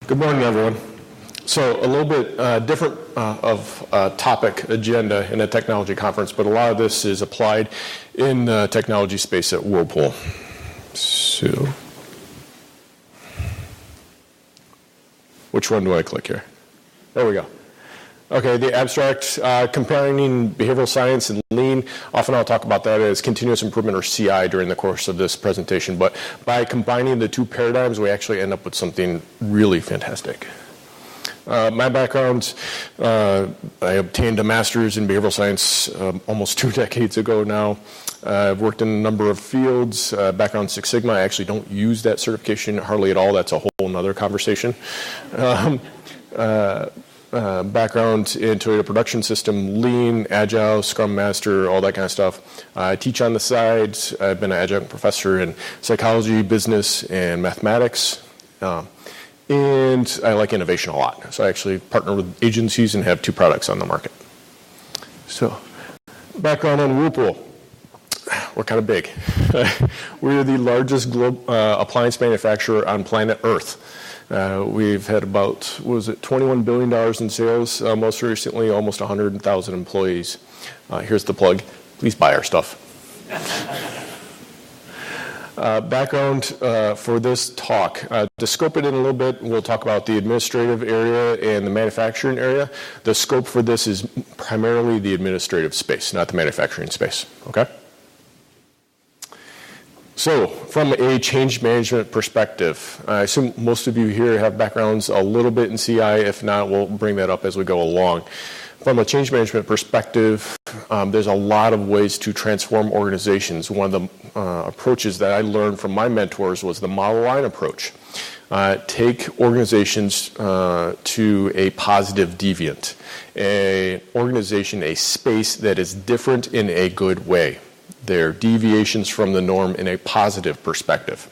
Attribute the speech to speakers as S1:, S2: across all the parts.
S1: Good morning, everyone. So a little bit different of topic agenda in a technology conference, but a lot of this is applied in the technology space at Whirlpool. So, which one do I click here? There we go. Okay, the abstract, comparing behavioral science and lean. Often I'll talk about that as continuous improvement or CI during the course of this presentation. But by combining the two paradigms, we actually end up with something really fantastic. My background, I obtained a master's in behavioral science almost 2 decades ago now. I've worked in a number of fields, background Six Sigma. I actually don't use that certification hardly at all. That's a whole nother conversation. Background in Toyota Production System, Lean, Agile, Scrum Master, all that kind of stuff. I teach on the side. I've been an adjunct professor in psychology, business, and mathematics. And I like innovation a lot. So I actually partner with agencies and have 2 products on the market. So, background on Whirlpool. We're kind of big. We're the largest appliance manufacturer on planet Earth. We've had about, $21 billion in sales. Most recently, almost 100,000 employees. Here's the plug. Please buy our stuff. Background for this talk. To scope it in a little bit, we'll talk about the administrative area and the manufacturing area. The scope for this is primarily the administrative space, not the manufacturing space. Okay? So, from a change management perspective, I assume most of you here have backgrounds a little bit in CI. If not, we'll bring that up as we go along. From a change management perspective, there's a lot of ways to transform organizations. One of the approaches that I learned from my mentors was the model line approach. Take organizations to a positive deviant, an organization, a space that is different in a good way. They're deviations from the norm in a positive perspective.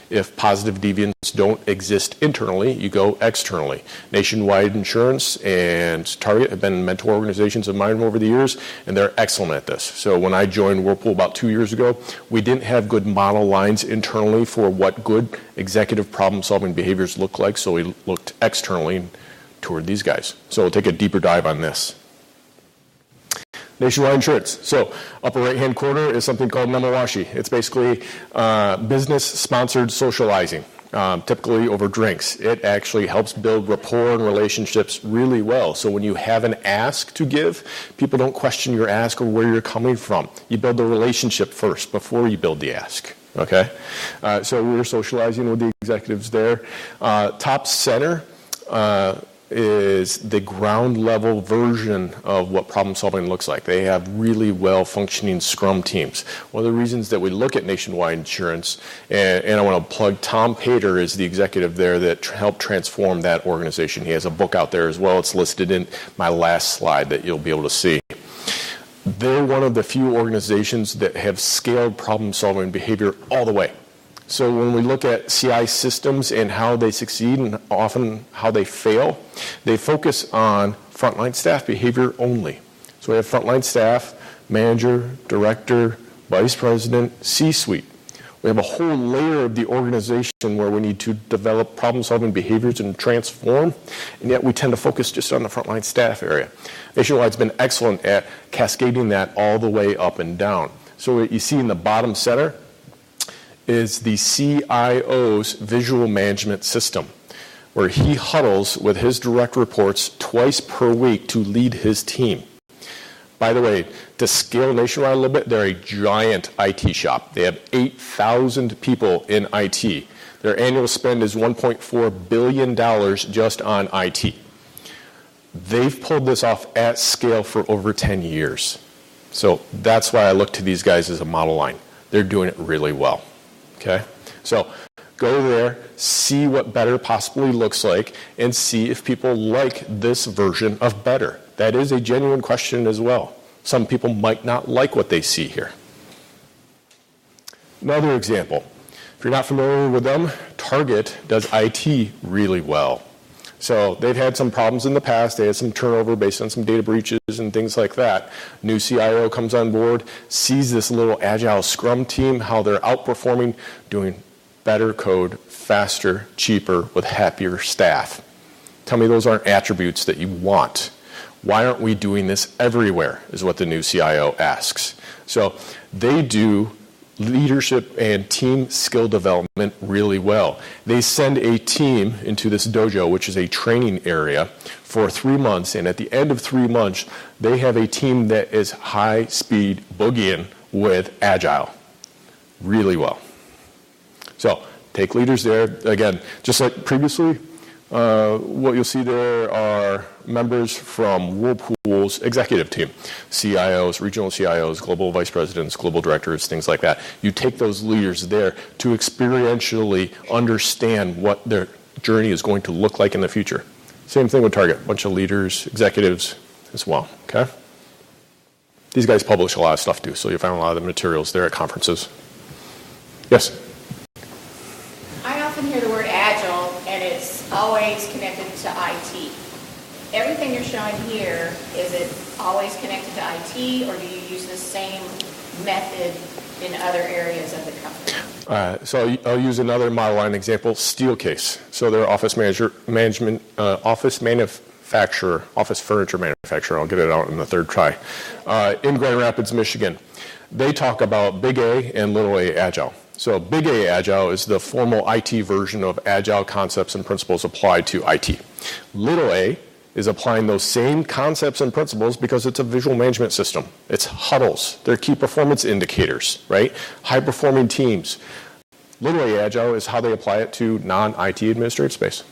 S1: If positive deviants don't exist internally, you go externally. Nationwide Insurance and Target have been mentor organizations of mine over the years, and they're excellent at this. So when I joined Whirlpool about 2 years ago, we didn't have good model lines internally for what good executive problem-solving behaviors look like, so we looked externally toward these guys. So we'll take a deeper dive on this. Nationwide Insurance. So upper right-hand corner is something called Nemawashi. It's basically business-sponsored socializing, typically over drinks. It actually helps build rapport and relationships really well. So when you have an ask to give, people don't question your ask or where you're coming from. You build the relationship first before you build the ask. Okay? So we were socializing with the executives there. Top center is the ground level version of what problem solving looks like. They have really well functioning Scrum teams. One of the reasons that we look at Nationwide Insurance, and I want to plug Tom Pater is the executive there that helped transform that organization. He has a book out there as well. It's listed in my last slide that you'll be able to see. They're one of the few organizations that have scaled problem solving behavior all the way. So when we look at CI systems and how they succeed and often how they fail, they focus on frontline staff behavior only. So we have frontline staff, manager, director, vice president, C-suite. We have a whole layer of the organization where we need to develop problem-solving behaviors and transform, and yet we tend to focus just on the frontline staff area. Nationwide's been excellent at cascading that all the way up and down. So what you see in the bottom center is the CIO's visual management system, where he huddles with his direct reports twice per week to lead his team. By the way, to scale Nationwide a little bit, they're a giant IT shop. They have 8,000 people in IT. Their annual spend is $1.4 billion just on IT. They've pulled this off at scale for over 10 years. So that's why I look to these guys as a model line. They're doing it really well. Okay, so go there, see what better possibly looks like, and see if people like this version of better. That is a genuine question as well. Some people might not like what they see here. Another example, if you're not familiar with them, Target does IT really well. So they've had some problems in the past. They had some turnover based on some data breaches and things like that. New CIO comes on board, sees this little agile Scrum team, how they're outperforming, doing better code faster, cheaper, with happier staff. Tell me those aren't attributes that you want. Why aren't we doing this everywhere, is what the new CIO asks. So they do leadership and team skill development really well. They send a team into this dojo, which is a training area, for 3 months, and at the end of 3 months, they have a team that is high-speed boogieing with Agile really well. So take leaders there. Again, just like previously, what you'll see there are members from Whirlpool's executive team, CIOs, regional CIOs, global vice presidents, global directors, things like that. You take those leaders there to experientially understand what their journey is going to look like in the future. Same thing with Target, a bunch of leaders, executives as well, okay? These guys publish a lot of stuff too, so you find a lot of the materials there at conferences. Yes?
S2: I often hear the word agile, and it's always connected to IT. Everything you're showing here, is it always connected to IT, or do you use the same method in other areas of the company?
S1: So I'll use another model line example, Steelcase. So they're office furniture manufacturer. I'll get it out in the third try. In Grand Rapids, Michigan. They talk about Big A and Little A Agile. So Big A Agile is the formal IT version of Agile concepts and principles applied to IT. Little A is applying those same concepts and principles because it's a visual management system. It's huddles. They're key performance indicators, right? High-performing teams. Little A Agile is how they apply it to non-IT administrative space,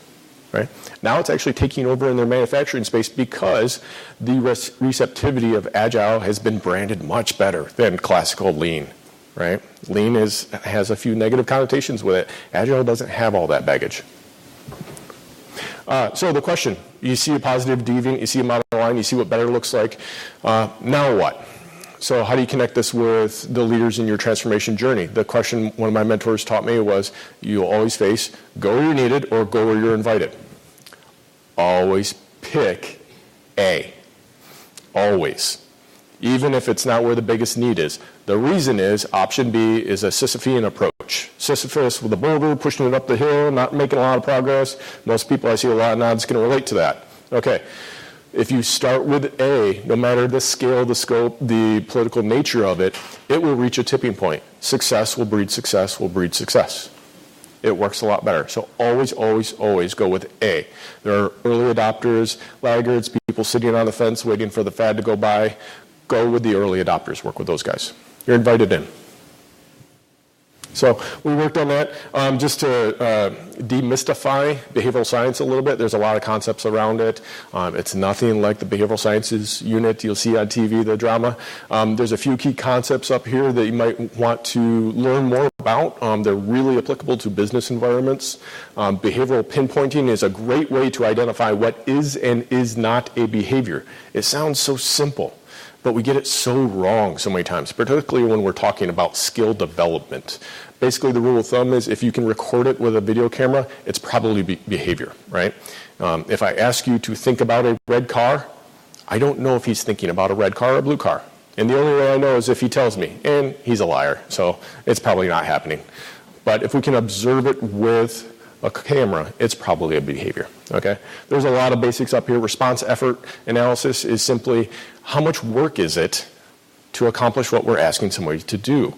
S1: right? Now it's actually taking over in their manufacturing space because the receptivity of Agile has been branded much better than classical Lean, right? Lean has a few negative connotations with it. Agile doesn't have all that baggage. So the question, you see a positive deviant, you see a model line, you see what better looks like. Now what? So how do you connect this with the leaders in your transformation journey? The question one of my mentors taught me was, you'll always face go where you're needed or go where you're invited. Always pick A. Always. Even if it's not where the biggest need is. The reason is option B is a Sisyphean approach. Sisyphus with a boulder, pushing it up the hill, not making a lot of progress. Most people I see a lot of nods can relate to that. Okay, if you start with A, no matter the scale, the scope, the political nature of it, it will reach a tipping point. Success will breed success, will breed success. It works a lot better. So always, always, always go with A. There are early adopters, laggards, people sitting on the fence waiting for the fad to go by. Go with the early adopters. Work with those guys. You're invited in. So we worked on that. Just to demystify behavioral science a little bit, there's a lot of concepts around it. It's nothing like the behavioral sciences unit you'll see on TV, the drama. There's a few key concepts up here that you might want to learn more about. They're really applicable to business environments. Behavioral pinpointing is a great way to identify what is and is not a behavior. It sounds so simple, but we get it so wrong so many times, particularly when we're talking about skill development. Basically, the rule of thumb is if you can record it with a video camera, it's probably behavior, right? If I ask you to think about a red car, I don't know if he's thinking about a red car or a blue car. And the only way I know is if he tells me, and he's a liar, so it's probably not happening. But if we can observe it with a camera, it's probably a behavior, okay? There's a lot of basics up here. Response effort analysis is simply how much work is it to accomplish what we're asking somebody to do.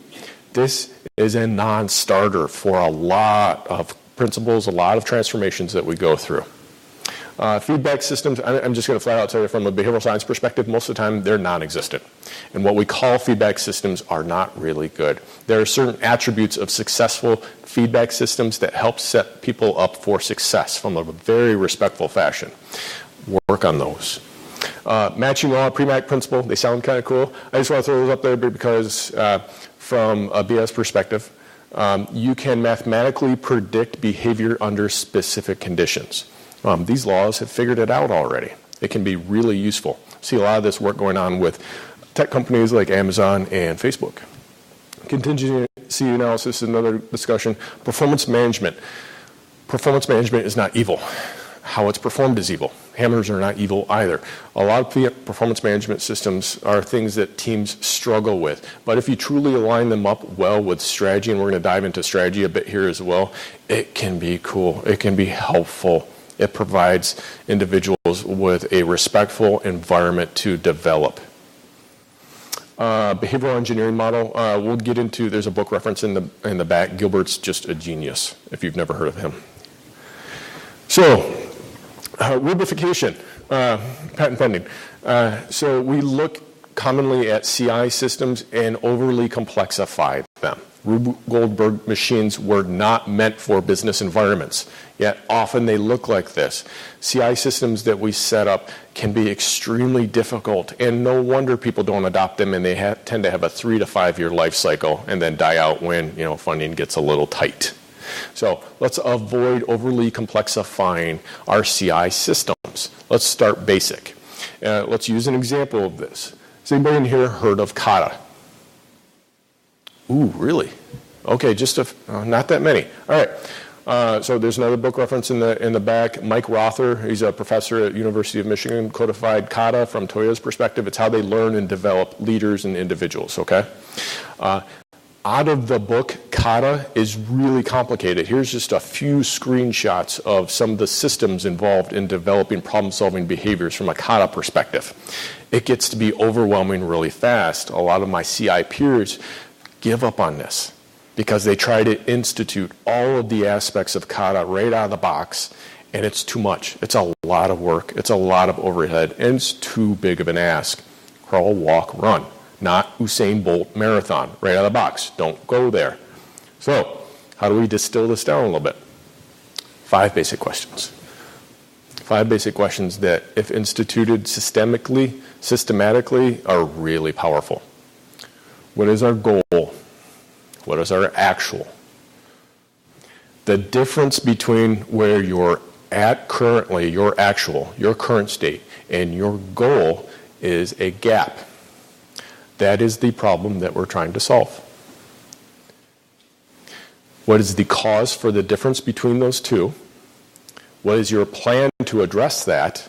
S1: This is a non-starter for a lot of principles, a lot of transformations that we go through. Feedback systems, I'm just going to flat out tell you from a behavioral science perspective, most of the time they're non-existent. And what we call feedback systems are not really good. There are certain attributes of successful feedback systems that help set people up for success from a very respectful fashion. Work on those. Matching law, pre-MAC principle, they sound kind of cool. I just want to throw those up there because from a BS perspective, you can mathematically predict behavior under specific conditions. These laws have figured it out already. It can be really useful. See a lot of this work going on with tech companies like Amazon and Facebook. Contingency analysis is another discussion. Performance management. Performance management is not evil. How it's performed is evil. Hammers are not evil either. A lot of performance management systems are things that teams struggle with. But if you truly align them up well with strategy, and we're going to dive into strategy a bit here as well, it can be cool. It can be helpful. It provides individuals with a respectful environment to develop. Behavioral engineering model, we'll get into, there's a book reference in the back. Gilbert's just a genius, if you've never heard of him. So, rubrification, patent pending. So we look commonly at CI systems and overly complexify them. Rube Goldberg machines were not meant for business environments, yet often they look like this. CI systems that we set up can be extremely difficult, and no wonder people don't adopt them, and they tend to have a 3 to 5 year life cycle and then die out when funding gets a little tight. So let's avoid overly complexifying our CI systems. Let's start basic. Let's use an example of this. Has anybody in here heard of Kata? Ooh, really? Okay, just not that many. All right. So there's another book reference in the back. Mike Rother, he's a professor at University of Michigan, codified Kata from Toyota's perspective. It's how they learn and develop leaders and individuals, okay? Out of the book, Kata is really complicated. Here's just a few screenshots of some of the systems involved in developing problem-solving behaviors from a Kata perspective. It gets to be overwhelming really fast. A lot of my CI peers give up on this because they try to institute all of the aspects of Kata right out of the box, and it's too much. It's a lot of work. It's a lot of overhead, and it's too big of an ask. Crawl, walk, run. Not Usain Bolt marathon right out of the box. Don't go there. So how do we distill this down a little bit? 5 basic questions. 5 basic questions that, if instituted systematically, are really powerful. What is our goal? What is our actual? The difference between where you're at currently, your actual, your current state, and your goal is a gap. That is the problem that we're trying to solve. What is the cause for the difference between those two? What is your plan to address that?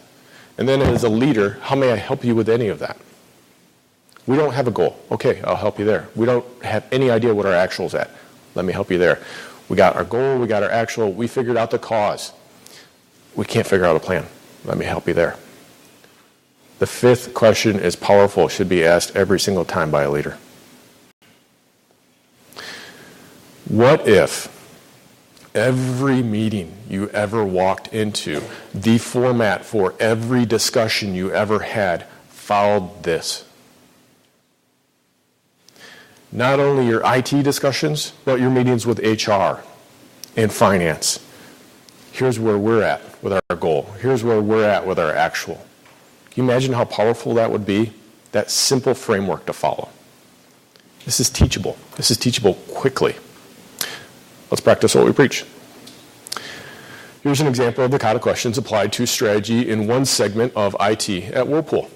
S1: And then as a leader, how may I help you with any of that? We don't have a goal. Okay, I'll help you there. We don't have any idea what our actual is at. Let me help you there. We got our goal, we got our actual, we figured out the cause. We can't figure out a plan. Let me help you there. The 5th question is powerful, should be asked every single time by a leader. What if every meeting you ever walked into, the format for every discussion you ever had, followed this? Not only your IT discussions, but your meetings with HR and finance. Here's where we're at with our goal. Here's where we're at with our actual. Can you imagine how powerful that would be? That simple framework to follow. This is teachable. This is teachable quickly. Let's practice what we preach. Here's an example of the Kata questions applied to strategy in one segment of IT at Whirlpool.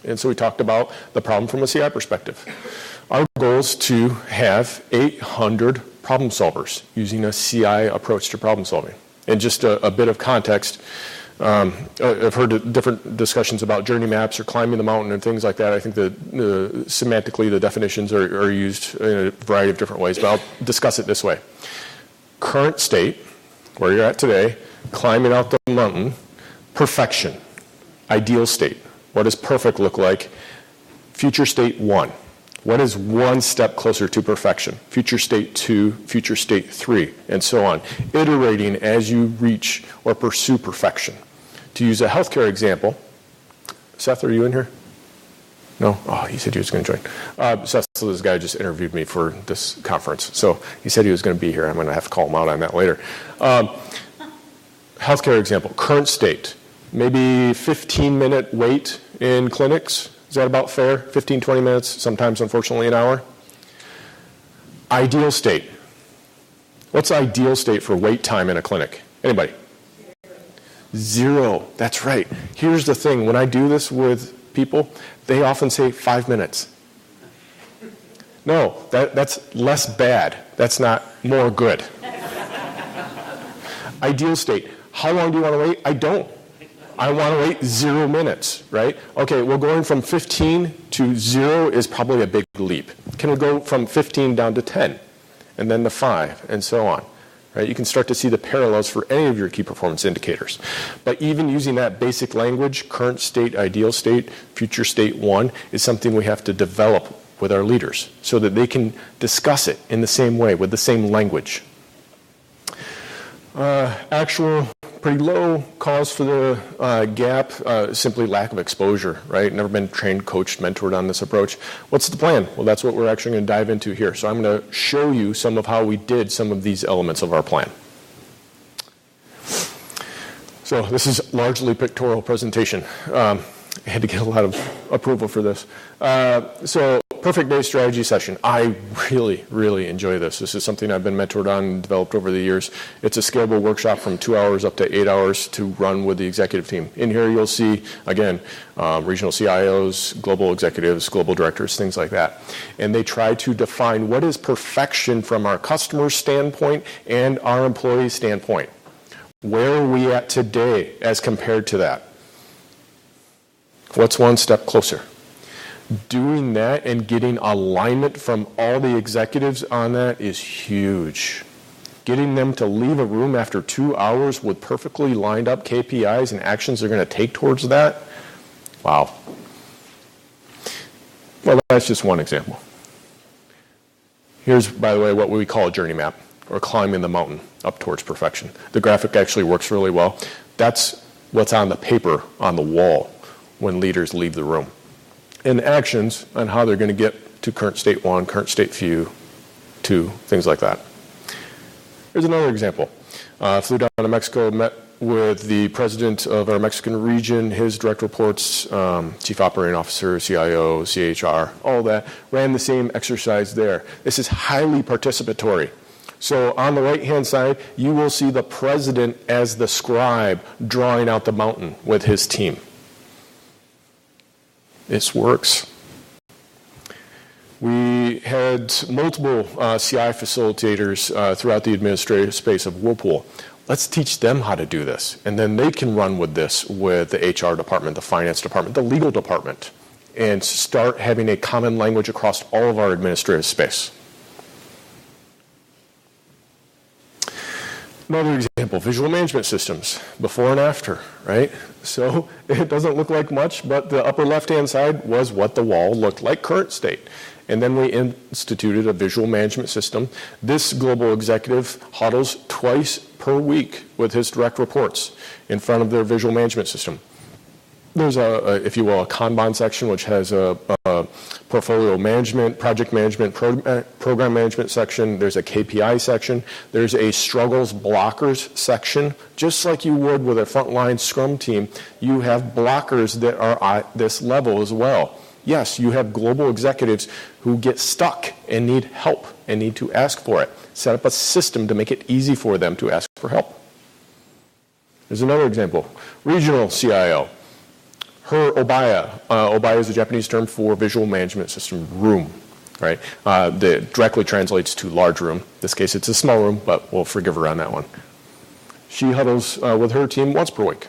S1: And so we talked about the problem from a CI perspective. Our goal is to have 800 problem solvers using a CI approach to problem solving. And just a bit of context, I've heard different discussions about journey maps or climbing the mountain and things like that. I think semantically the definitions are used in a variety of different ways, but I'll discuss it this way. Current state, where you're at today, climbing out the mountain, perfection, ideal state. What does perfect look like? Future state 1. What is one step closer to perfection? Future state 2, future state 3, and so on. Iterating as you reach or pursue perfection. To use a healthcare example, Seth, are you in here? No? Oh, he said he was going to join. Seth, this guy just interviewed me for this conference. So he said he was going to be here. I'm going to have to call him out on that later. Healthcare example, current state. Maybe 15-minute wait in clinics. Is that about fair? 15, 20 minutes, sometimes, unfortunately, an hour. Ideal state. What's ideal state for wait time in a clinic? Anybody? 0. That's right. Here's the thing. When I do this with people, they often say 5 minutes. No, that's less bad. That's not more good. Ideal state. How long do you want to wait? I don't. I want to wait 0 minutes, right? Okay, well, going from 15 to 0 is probably a big leap. Can we go from 15 down to 10, and then to 5, and so on? Right? You can start to see the parallels for any of your key performance indicators. But even using that basic language, current state, ideal state, future state 1, is something we have to develop with our leaders so that they can discuss it in the same way, with the same language. Actual, pretty low. Cause for the gap, simply lack of exposure, right? Never been trained, coached, mentored on this approach. What's the plan? Well, that's what we're actually going to dive into here. So I'm going to show you some of how we did some of these elements of our plan. So this is largely pictorial presentation. I had to get a lot of approval for this. So perfect day strategy session. I really, really enjoy this. This is something I've been mentored on and developed over the years. It's a scalable workshop from 2 hours up to 8 hours to run with the executive team. In here you'll see, again, regional CIOs, global executives, global directors, things like that. And they try to define what is perfection from our customer's standpoint and our employee's standpoint. Where are we at today as compared to that? What's one step closer? Doing that and getting alignment from all the executives on that is huge. Getting them to leave a room after 2 hours with perfectly lined up KPIs and actions they're going to take towards that, wow. Well, that's just one example. Here's, by the way, what we call a journey map, or climbing the mountain up towards perfection. The graphic actually works really well. That's what's on the paper on the wall when leaders leave the room. And actions on how they're going to get to current state 1, current state few, 2, things like that. Here's another example. Flew down to Mexico, met with the president of our Mexican region, his direct reports, chief operating officer, CIO, CHR, all that, ran the same exercise there. This is highly participatory. So on the right-hand side, you will see the president as the scribe drawing out the mountain with his team. This works. We had multiple CI facilitators throughout the administrative space of Whirlpool. Let's teach them how to do this. And then they can run with this with the HR department, the finance department, the legal department, and start having a common language across all of our administrative space. Another example, visual management systems, before and after, right? So it doesn't look like much, but the upper left-hand side was what the wall looked like current state. And then we instituted a visual management system. This global executive huddles twice per week with his direct reports in front of their visual management system. There's if you will, a Kanban section, which has a portfolio management, project management, program management section. There's a KPI section. There's a struggles blockers section. Just like you would with a frontline Scrum team, you have blockers that are at this level as well. Yes, you have global executives who get stuck and need help and need to ask for it. Set up a system to make it easy for them to ask for help. There's another example. Regional CIO. Her Obaya. Obaya is a Japanese term for visual management system room, right? That directly translates to large room. In this case, it's a small room, but we'll forgive her on that one. She huddles with her team once per week.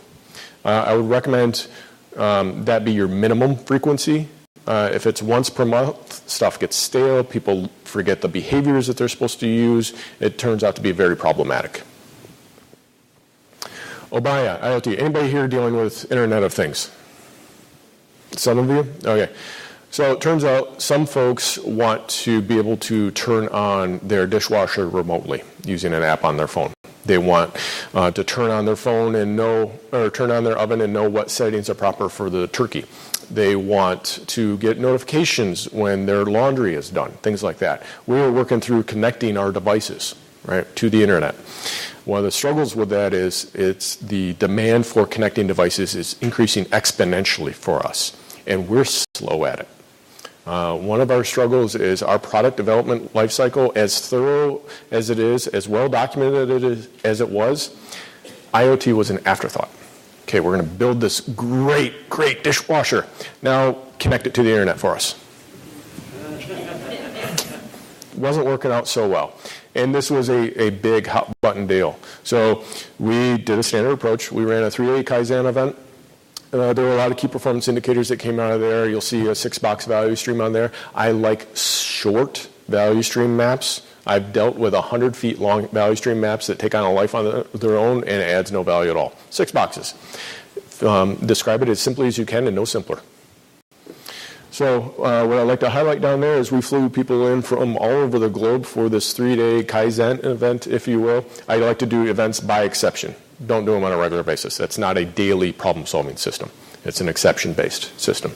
S1: I would recommend that be your minimum frequency. If it's once per month, stuff gets stale. People forget the behaviors that they're supposed to use. It turns out to be very problematic. Obaya, IoT. Anybody here dealing with Internet of Things? Some of you? Okay. So it turns out some folks want to be able to turn on their dishwasher remotely using an app on their phone. They want to turn on their phone and know, or turn on their oven and know what settings are proper for the turkey. They want to get notifications when their laundry is done, things like that. We're working through connecting our devices, right, to the internet. One of the struggles with that is it's the demand for connecting devices is increasing exponentially for us, and we're slow at it. One of our struggles is our product development lifecycle, as thorough as it is, as well documented as it was, IoT was an afterthought. Okay, we're going to build this great dishwasher. Now connect it to the internet for us. Wasn't working out so well. And this was a big hot button deal. So we did a standard approach. We ran a 3-day Kaizen event. There were a lot of key performance indicators that came out of there. You'll see a 6-box value stream on there. I like short value stream maps. I've dealt with 100 feet long value stream maps that take on a life on their own, and it adds no value at all. 6 boxes. Describe it as simply as you can and no simpler. So what I'd like to highlight down there is we flew people in from all over the globe for this 3-day Kaizen event, if you will. I like to do events by exception. Don't do them on a regular basis. That's not a daily problem-solving system. It's an exception-based system.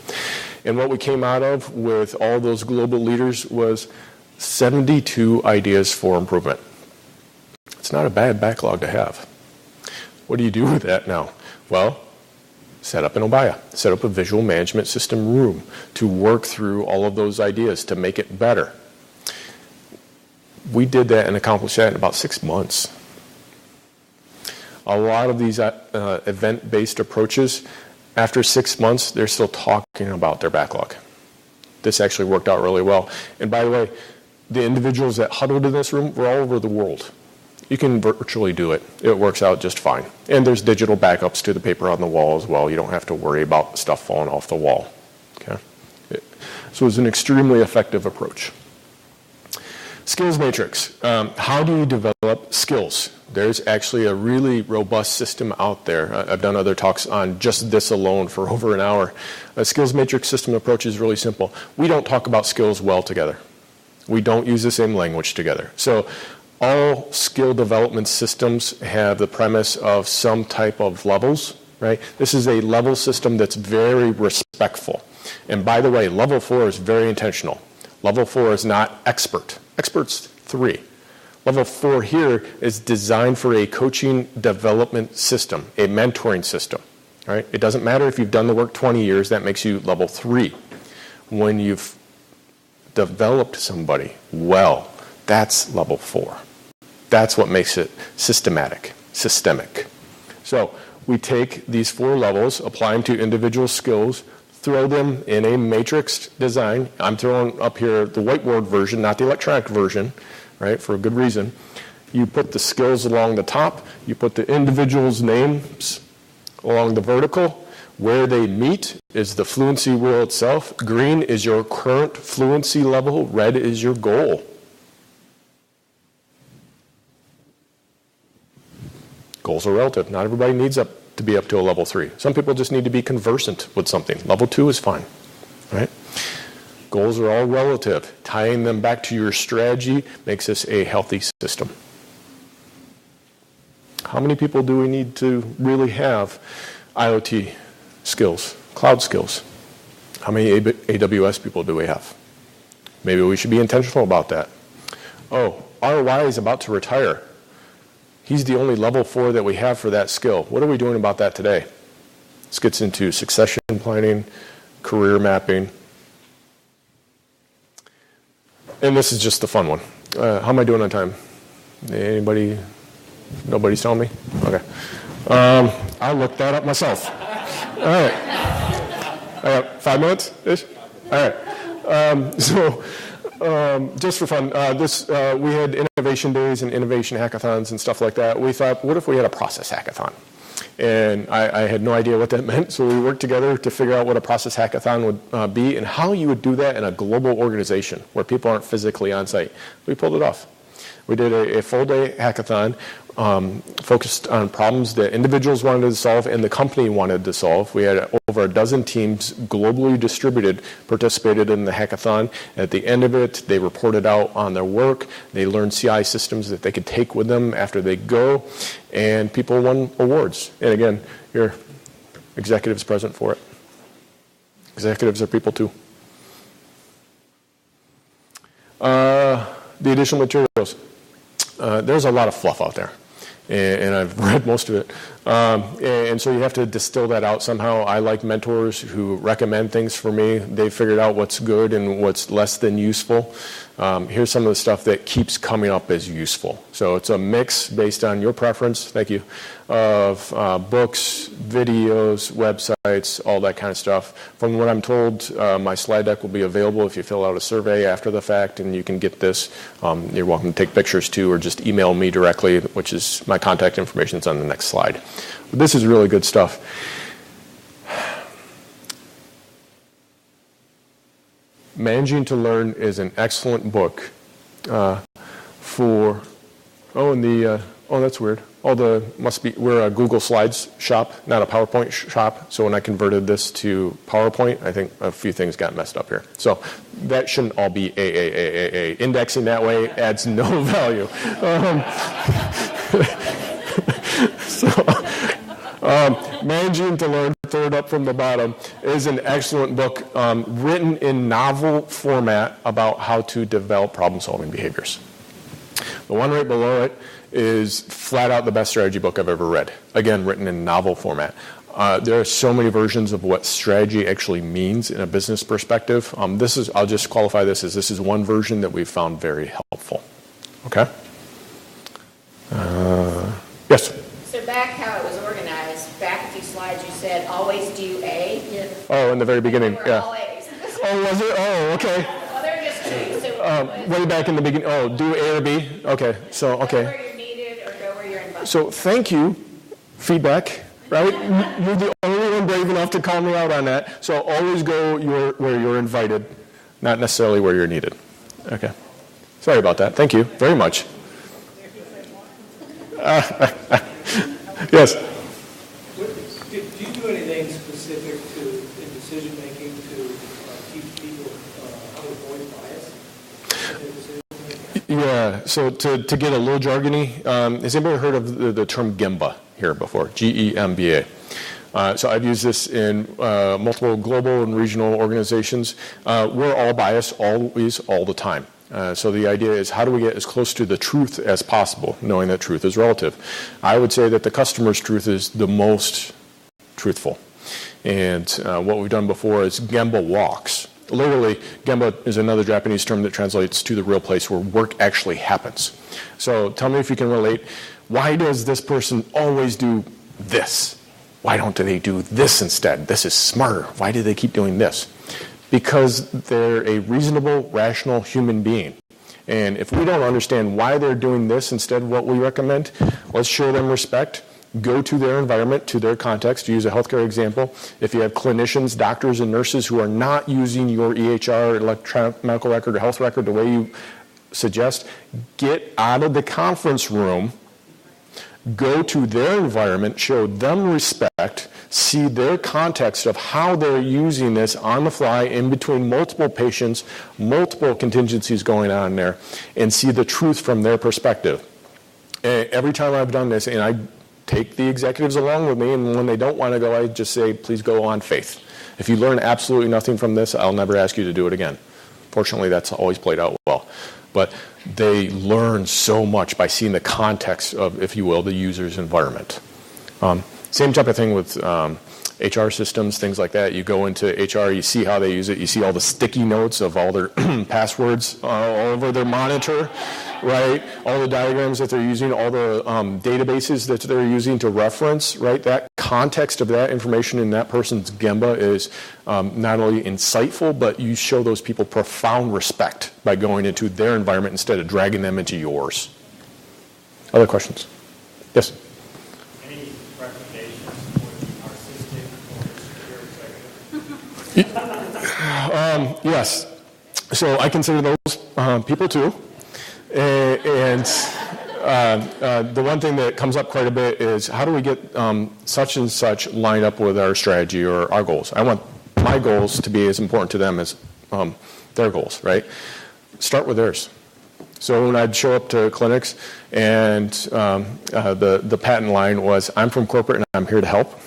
S1: And what we came out of with all those global leaders was 72 ideas for improvement. It's not a bad backlog to have. What do you do with that now? Well, set up an Obaya, set up a visual management system room to work through all of those ideas to make it better. We did that and accomplished that in about 6 months. A lot of these event-based approaches, after 6 months, they're still talking about their backlog. This actually worked out really well. And by the way, the individuals that huddled in this room were all over the world. You can virtually do it. It works out just fine. And there's digital backups to the paper on the wall as well. You don't have to worry about stuff falling off the wall. Okay? So it's an extremely effective approach. Skills matrix. How do you develop skills? There's actually a really robust system out there. I've done other talks on just this alone for over an hour. A skills matrix system approach is really simple. We don't talk about skills well together. We don't use the same language together. So all skill development systems have the premise of some type of levels, right? This is a level system that's very respectful. And by the way, level 4 is very intentional. Level 4 is not expert. Expert's 3. Level 4 here is designed for a coaching development system, a mentoring system, right? It doesn't matter if you've done the work 20 years, that makes you level 3. When you've developed somebody well, that's level 4. That's what makes it systemic. So we take these 4 levels, apply them to individual skills, throw them in a matrix design. I'm throwing up here the whiteboard version, not the electronic version, right, for a good reason. You put the skills along the top. You put the individuals' names along the vertical. Where they meet is the fluency wheel itself. Green is your current fluency level. Red is your goal. Goals are relative. Not everybody needs to be up to a level 3. Some people just need to be conversant with something. Level 2 is fine, right? Goals are all relative. Tying them back to your strategy makes this a healthy system. How many people do we need to really have IoT skills, cloud skills? How many AWS people do we have? Maybe we should be intentional about that. Oh, ROI is about to retire. He's the only level 4 that we have for that skill. What are we doing about that today? This gets into succession planning, career mapping. And this is just the fun one. How am I doing on time? Anybody? Nobody's telling me? Okay. I'll look that up myself. All right. I got 5 minutes-ish? All right. Just for fun, we had innovation days and innovation hackathons and stuff like that. We thought, what if we had a process hackathon? And I had no idea what that meant, so we worked together to figure out what a process hackathon would be and how you would do that in a global organization where people aren't physically on site. We pulled it off. We did a full-day hackathon focused on problems that individuals wanted to solve and the company wanted to solve. We had over a dozen teams globally distributed participated in the hackathon. At the end of it, they reported out on their work. They learned CI systems that they could take with them after they go, and people won awards. And again, your executives present for it. Executives are people too. The additional materials. There's a lot of fluff out there, and I've read most of it. And so you have to distill that out somehow. I like mentors who recommend things for me. They figured out what's good and what's less than useful. Here's some of the stuff that keeps coming up as useful. So it's a mix based on your preference, thank you, of books, videos, websites, all that kind of stuff. From what I'm told, my slide deck will be available if you fill out a survey after the fact, and you can get this. You're welcome to take pictures too, or just email me directly, which is my contact information is on the next slide. But this is really good stuff. Managing to Learn is an excellent book for, that's weird. We're a Google Slides shop, not a PowerPoint shop. So when I converted this to PowerPoint, I think a few things got messed up here. So that shouldn't all be AAAAA. Indexing that way adds no value. Managing to Learn, third up from the bottom, is an excellent book written in novel format about how to develop problem-solving behaviors. The one right below it is flat out the best strategy book I've ever read. Again, written in novel format. There are so many versions of what strategy actually means in a business perspective. I'll just qualify this as this is one version that we've found very helpful. Okay? Yes?
S2: So back how it was organized, back a few slides you said always do A. Yeah.
S1: Oh, in the very beginning, yeah.
S2: All A's.
S1: Oh, was it? Oh, okay.
S2: Well, there are just two. So
S1: Way back in the beginning, do A or B? Okay, so, okay.
S2: Go where you're needed or go where you're invited.
S1: So thank you, feedback, right? You're the only one brave enough to call me out on that. So always go where you're invited, not necessarily where you're needed. Okay. Sorry about that. Thank you very much. Yes?
S3: Do you do anything specific in decision making to teach people how to avoid bias?
S1: Yeah, so to get a little jargony, has anybody heard of the term GEMBA here before? GEMBA. So I've used this in multiple global and regional organizations. We're all biased, always, all the time. So the idea is how do we get as close to the truth as possible, knowing that truth is relative. I would say that the customer's truth is the most truthful. And what we've done before is Gemba walks. Literally, Gemba is another Japanese term that translates to the real place where work actually happens. So tell me if you can relate. Why does this person always do this? Why don't they do this instead? This is smarter. Why do they keep doing this? Because they're a reasonable, rational human being. And if we don't understand why they're doing this instead of what we recommend, let's show them respect. Go to their environment, to their context. To use a healthcare example, if you have clinicians, doctors, and nurses who are not using your EHR, electronic medical record, or health record the way you suggest, get out of the conference room, go to their environment, show them respect, see their context of how they're using this on the fly in between multiple patients, multiple contingencies going on there, and see the truth from their perspective. Every time I've done this, and I take the executives along with me, and when they don't want to go, I just say, please go on faith. If you learn absolutely nothing from this, I'll never ask you to do it again. Fortunately, that's always played out well. But they learn so much by seeing the context of, if you will, the user's environment. Same type of thing with HR systems, things like that. You go into HR, you see how they use it, you see all the sticky notes of all their passwords all over their monitor, right? All the diagrams that they're using, all the databases that they're using to reference, right? That context of that information in that person's Gemba is not only insightful, but you show those people profound respect by going into their environment instead of dragging them into yours. Other questions? Yes?
S4: Any recommendations for the narcissistic or insecure executive?
S1: Yes. So I consider those people too. And the one thing that comes up quite a bit is how do we get such and such lined up with our strategy or our goals? I want my goals to be as important to them as their goals, right? Start with theirs. So when I'd show up to clinics and the patent line was, I'm from corporate and I'm here to help.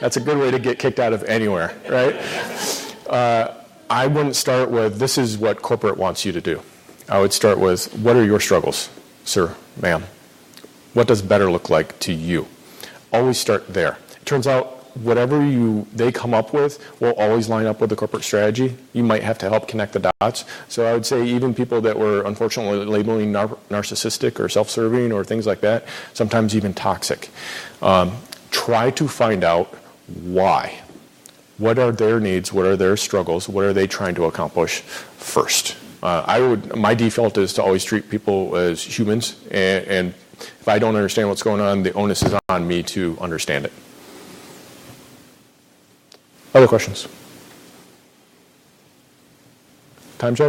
S1: That's a good way to get kicked out of anywhere, right? I wouldn't start with, this is what corporate wants you to do. I would start with, what are your struggles, sir, ma'am? What does better look like to you? Always start there. It turns out whatever they come up with will always line up with the corporate strategy. You might have to help connect the dots. So I would say even people that were unfortunately labeling narcissistic or self-serving or things like that, sometimes even toxic. Try to find out why. What are their needs? What are their struggles? What are they trying to accomplish first? My default is to always treat people as humans, and if I don't understand what's going on, the onus is on me to understand it. Other questions? Time check?